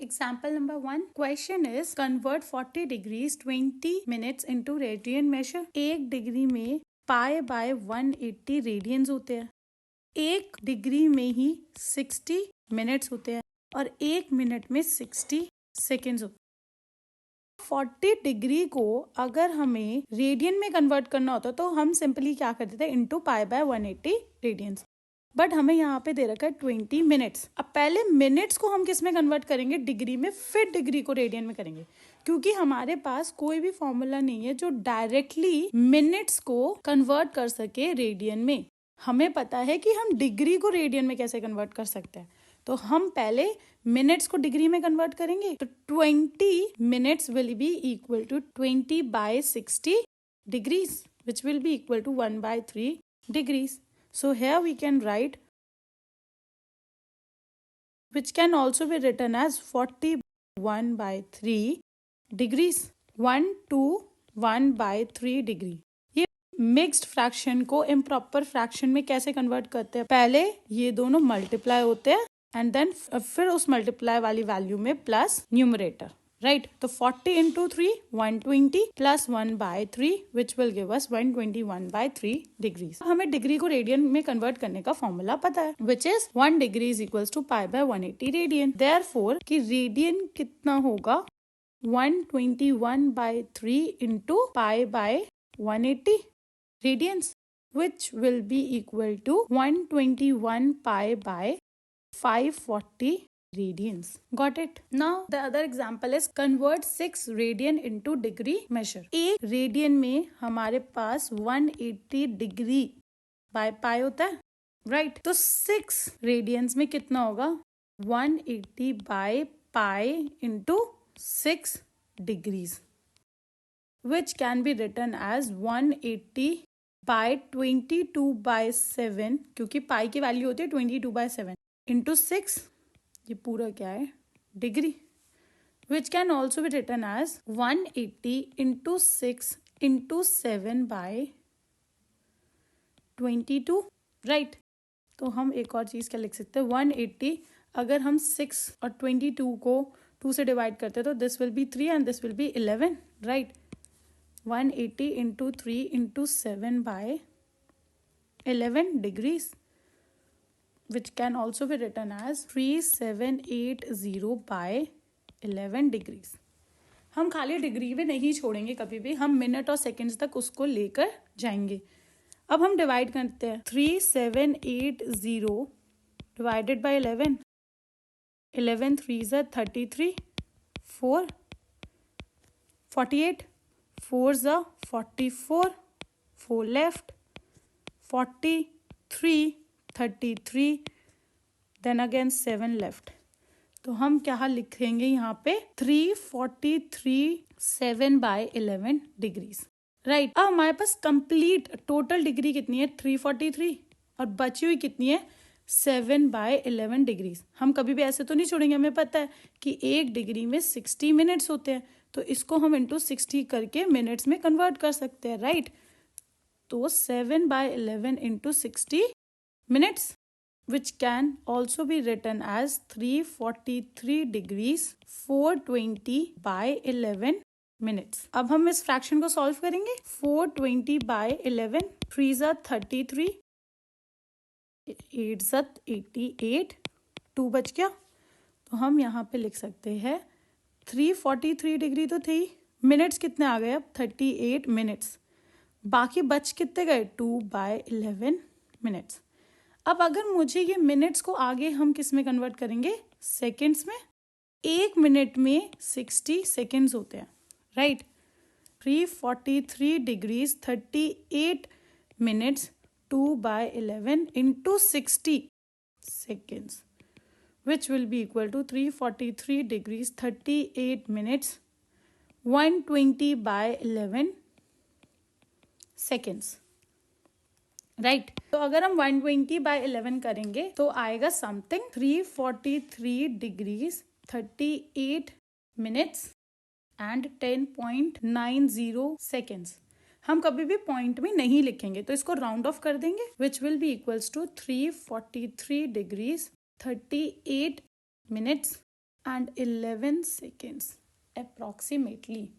Example number 1. Question is convert 40 degrees 20 minutes into radian measure. 1 degree में पाई by 180 radiance होते हैं. 1 degree में ही 60 minutes होते हैं और 1 मिनट में 60 सेकेंड्स होते हैं. 40 डिग्री को अगर हमें रेडियन में कन्वर्ट करना होता तो हम सिंपली क्या करते थे, into pi by 180 radians. But हमें यहाँ पे दे रखा है 20 मिनट्स. अब पहले मिनट्स को हम किस में कन्वर्ट करेंगे, डिग्री में, फिर डिग्री को रेडियन में करेंगे, क्योंकि हमारे पास कोई भी फॉर्मूला नहीं है जो डायरेक्टली मिनट्स को कन्वर्ट कर सके रेडियन में. हमें पता है कि हम डिग्री को रेडियन में कैसे कन्वर्ट कर सकते हैं, तो हम पहले मिनट्स को डिग्री में कन्वर्ट करेंगे. तो 20 minutes will be equal to 20 by 60 degrees, which will be equal to 1/3 degrees. So here we can write, which can also be written as 41/3 degrees. 1 to 1/3 degree. ये मिक्स्ड फ्रैक्शन को improper fraction में कैसे convert करते हैं, पहले ये दोनों multiply होते हैं एंड देन फिर उस मल्टीप्लाई वाली वैल्यू में प्लस न्यूमरेटर. राइट, तो 40 into 3 120 plus 1/3 which will give us 121/3 degrees. हमें डिग्री को रेडियन में कन्वर्ट करने का फॉर्मूला पता है, which is 1 degree is equals to pi by 180 radian. Therefore कि रेडियन कितना होगा, 121/3 into pi by 180 radians, which will be equal to 121 pi by 540 radians. Got it? Now the other example is convert 6 radian into degree measure. एक radian में हमारे पास 180 degree by pi होता है, right? तो 6 radiance में कितना होगा, 180 by pi into 6 degrees, which can be written as 180 by 22/7, क्योंकि पाई की वैल्यू होती है 22/7 इंटू 6, ये पूरा क्या है, degree, which can also be written as 180 into 6 into 7 by 22, right? तो हम एक और चीज़ क्या लिख सकते हैं, 180 अगर हम 6 और 22 को 2 से डिवाइड करते हैं तो this will be 3 and this will be 11, right? 180 into 3 into 7 by 11 degrees, which can also be written as 3780 by 11 degrees. हम खाली डिग्री में नहीं छोड़ेंगे कभी भी, हम मिनट और सेकंड्स तक उसको लेकर जाएंगे. अब हम डिवाइड करते हैं, 3780 divided by 11, 11 3s are 33, 4 48, 4s are 44, 4 left, 43 33, then again 7 left. तो हम क्या लिखेंगे यहाँ पे, 343 7 by 11 डिग्रीज, राइट? अब हमारे पास कंप्लीट टोटल डिग्री कितनी है, 343, और बची हुई कितनी है, 7 by 11 डिग्रीज. हम कभी भी ऐसे तो नहीं छोड़ेंगे, हमें पता है कि 1 डिग्री में 60 मिनट्स होते हैं, तो इसको हम इंटू 60 करके मिनट्स में कन्वर्ट कर सकते हैं, राइट? तो 7 by 11 into 60 minutes, which can also be written as 343 degrees 420 by 11 minutes. अब हम इस फ्रैक्शन को सॉल्व करेंगे. 420 by 11, 3s are 33, 8s are 88, 2 बच गया. तो हम यहाँ पे लिख सकते हैं 343 डिग्री तो थी, मिनट्स कितने आ गए, अब 38 मिनट्स, बाकी बच कितने गए, 2/11 मिनट्स. अब अगर मुझे ये मिनट्स को आगे हम किस में कन्वर्ट करेंगे, सेकेंड्स में. 1 मिनट में 60 सेकेंड्स होते हैं, right? 343 degrees 38 minutes 2/11 into 60 seconds, which will be equal to 343 degrees 38 minutes 120/11 seconds, right? तो अगर हम 120/11 करेंगे तो आएगा something 343 degrees 38 minutes and 10.90 seconds. हम कभी भी पॉइंट में नहीं लिखेंगे, तो इसको राउंड ऑफ कर देंगे, which will be equals to 343 degrees 38 minutes and 11 seconds approximately.